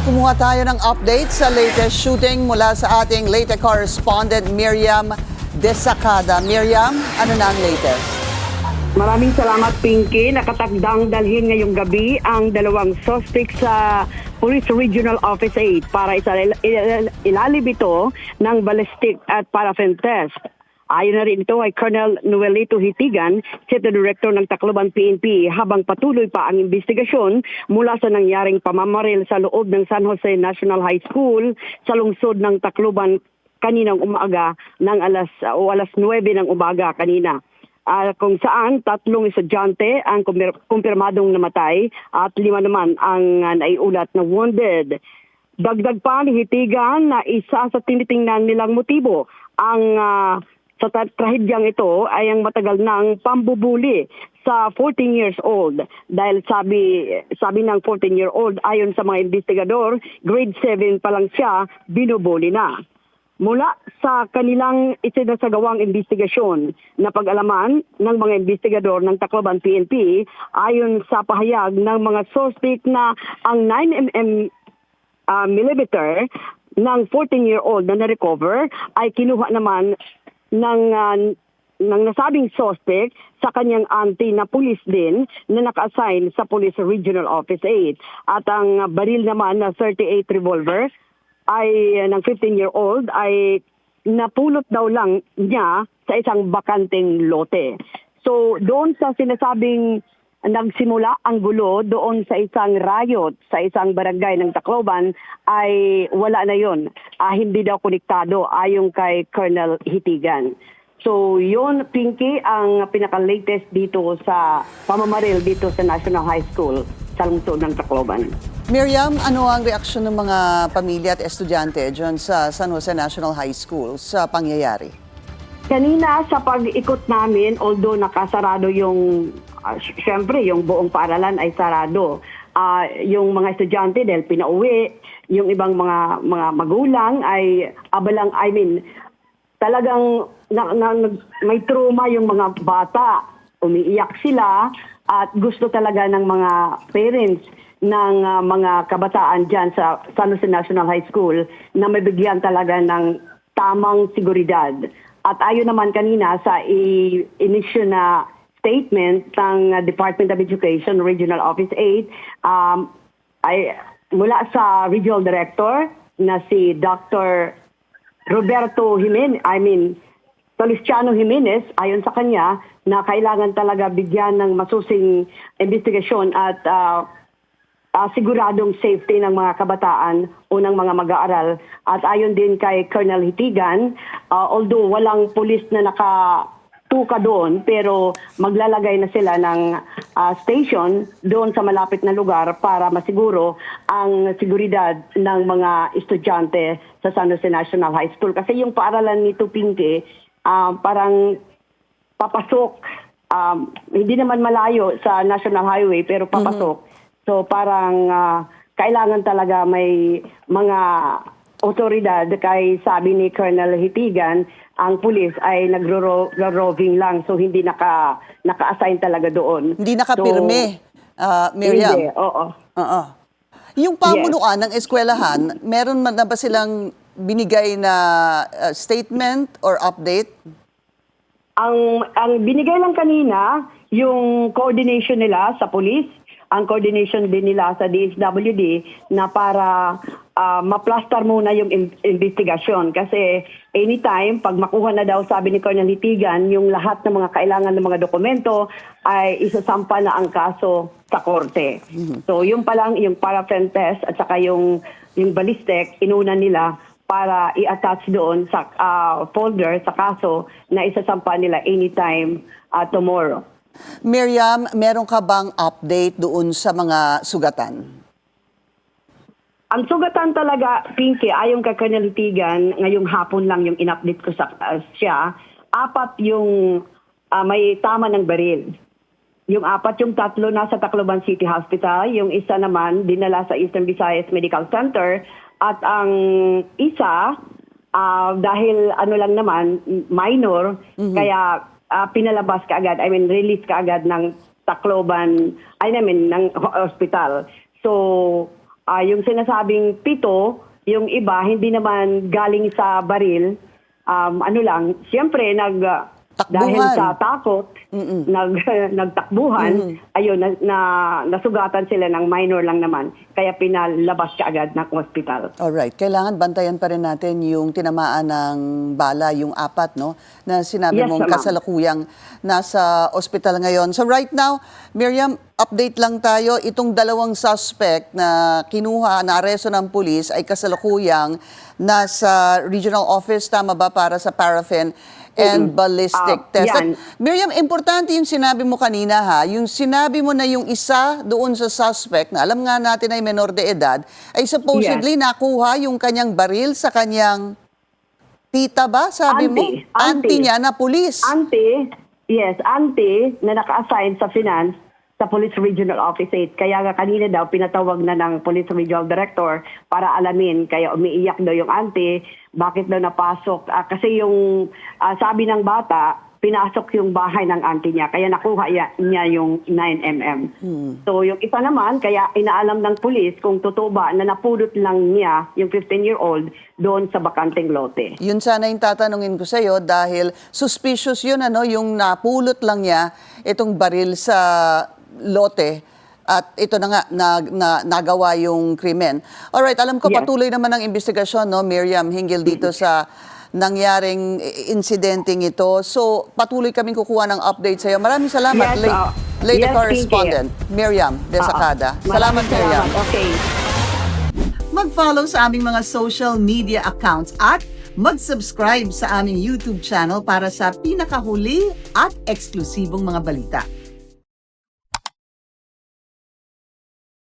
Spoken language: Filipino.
Kumuha tayo ng update sa latest shooting mula sa ating Leyte correspondent Miriam Desacada. Miriam, ano na ang latest? Maraming salamat, Pinky. Nakatakdang dalhin ngayong gabi ang dalawang suspect sa Police Regional Office 8 para ilalib ito ng ballistic at paraffin test. Ayon na rin ito ay Colonel Noelito Hitigan, City Director ng Tacloban PNP, habang patuloy pa ang investigasyon mula sa nangyaring pamamaril sa loob ng San Jose National High School sa lungsod ng Tacloban kaninang umaga ng alas 9 ng umaga kanina. Kung saan 3 estudyante ang kumpirmadong namatay at 5 naman ang naiulat na wounded. Dagdag pa ni Hitigan na isa sa tinitingnan nilang motibo ang sa trahedyang ito ay ang matagal ng pambubuli sa 14 years old. Dahil sabi ng 14-year-old ayon sa mga investigador, grade 7 pa lang siya, binubuli na. Mula sa kanilang isinasagawang investigasyon na pag-alaman ng mga investigador ng Tacloban PNP, ayon sa pahayag ng mga suspect na ang 9mm millimeter ng 14-year-old na na-recover ay kinuha naman ng nasabing suspect sa kanyang auntie na pulis din na naka-assign sa Police Regional Office 8. At ang baril naman na 38 revolver ay ng 15-year-old ay napulot daw lang niya sa isang bakanteng lote. So doon sa sinasabing nagsimula ang gulo doon sa isang riot sa isang barangay ng Tacloban ay wala na yon. Hindi daw konektado ayon kay Colonel Hitigan. So yun, Pinky, ang pinaka-latest dito sa pamamaril dito sa National High School sa lungsod ng Tacloban. Miriam, ano ang reaksyon ng mga pamilya at estudyante dyan sa San Jose National High School sa pangyayari? Kanina sa pag-ikot namin, although nakasarado yung, syempre yung buong paaralan ay sarado. Yung mga estudyante dahil pinauwi, yung ibang mga magulang ay abalang, talagang may trauma yung mga bata. Umiiyak sila at gusto talaga ng mga parents ng mga kabataan dyan sa San Jose National High School na mabigyan talaga ng tamang seguridad. At ayon naman kanina sa inisyu na statement ng Department of Education Regional Office 8 ay mula sa Regional Director na si Dr. Roberto Toliciano Jimenez, ayon sa kanya na kailangan talaga bigyan ng masusing investigasyon at siguradong safety ng mga kabataan o ng mga mag-aaral. At ayon din kay Colonel Hitigan, although walang pulis na nakatuka doon, pero maglalagay na sila ng station doon sa malapit na lugar para masiguro ang seguridad ng mga estudyante sa San Jose National High School. Kasi yung paaralan nito, Pinky, parang papasok, hindi naman malayo sa National Highway, pero papasok. So parang kailangan talaga may mga otoridad, kay sabi ni Colonel Hitigan, ang pulis ay nagro-roving lang, so hindi naka-assign talaga doon. Hindi nakapirme, Miriam? Hindi, oo. Yung pamunuan ng eskwelahan, meron na ba silang binigay na statement or update? Ang binigay lang kanina, yung coordination nila sa police, ang coordination din nila sa DSWD na para maplastar muna yung investigasyon. Kasi anytime, pag makuha na daw, sabi ni Colonel Hitigan, yung lahat ng mga kailangan ng mga dokumento ay isasampa na ang kaso sa korte. So yung palang, yung paraffin test at saka yung ballistic, inuna nila para i-attach doon sa folder sa kaso na isasampa nila anytime tomorrow. Miriam, meron ka bang update doon sa mga sugatan? Ang sugatan talaga, Pinky, ayon kay Colonel Hitigan, ngayong hapon lang yung in-update ko sa siya, 4 yung may tama ng baril. Yung 4, yung 3 nasa Tacloban City Hospital, yung isa naman dinala sa Eastern Visayas Medical Center, at ang isa, dahil lang naman, minor, kaya pinalabas kaagad, release kaagad ng Tacloban, ng hospital. So, yung sinasabing 7, yung iba hindi naman galing sa baril. Siyempre dahil sa takot, nagtakbuhan, ayun, nasugatan sila ng minor lang naman. Kaya pinalabas kaagad ng hospital. Alright. Kailangan bantayan pa rin natin yung tinamaan ng bala, yung 4, no? Na sinabi Yes, mong ma'am. kasalukuyang nasa ospital ngayon. So right now, Miriam, update lang tayo. Itong 2 suspect na kinuha, na aresto ng pulis ay kasalukuyang nasa regional office, tama ba, para sa paraffin and ballistic test. At Yan. Miriam, importante yung sinabi mo kanina ha, yung sinabi mo na yung isa doon sa suspect, na alam nga natin ay menor de edad, ay supposedly nakuha yung kanyang baril sa kanyang tita ba? Sabi mo? Auntie niya na pulis. Auntie na naka-assign sa finance sa Police Regional Office 8. Kaya nga kanina daw pinatawag na ng Police Regional Director para alamin. Kaya umiiyak daw yung auntie. Bakit daw napasok? Kasi yung sabi ng bata, pinasok yung bahay ng auntie niya. Kaya nakuha niya yung 9mm. So yung isa naman, kaya inaalam ng pulis kung totoo ba na napulot lang niya yung 15-year-old doon sa bakanteng lote. Yun sana yung tatanungin ko sa'yo dahil suspicious yun, yung napulot lang niya itong baril sa lote at ito na nga nagawa yung krimen. Alright, alam ko Yes. patuloy naman ang investigasyon, no, Miriam, hinggil dito sa nangyaring insidenteng ito. So, patuloy kaming kukuha ng update sa'yo. Maraming salamat, Yes, late yes, correspondent, Miriam Desacada. Salamat, Miriam. Okay. Mag-follow sa aming mga social media accounts at mag-subscribe sa aming YouTube channel para sa pinakahuli at eksklusibong mga balita.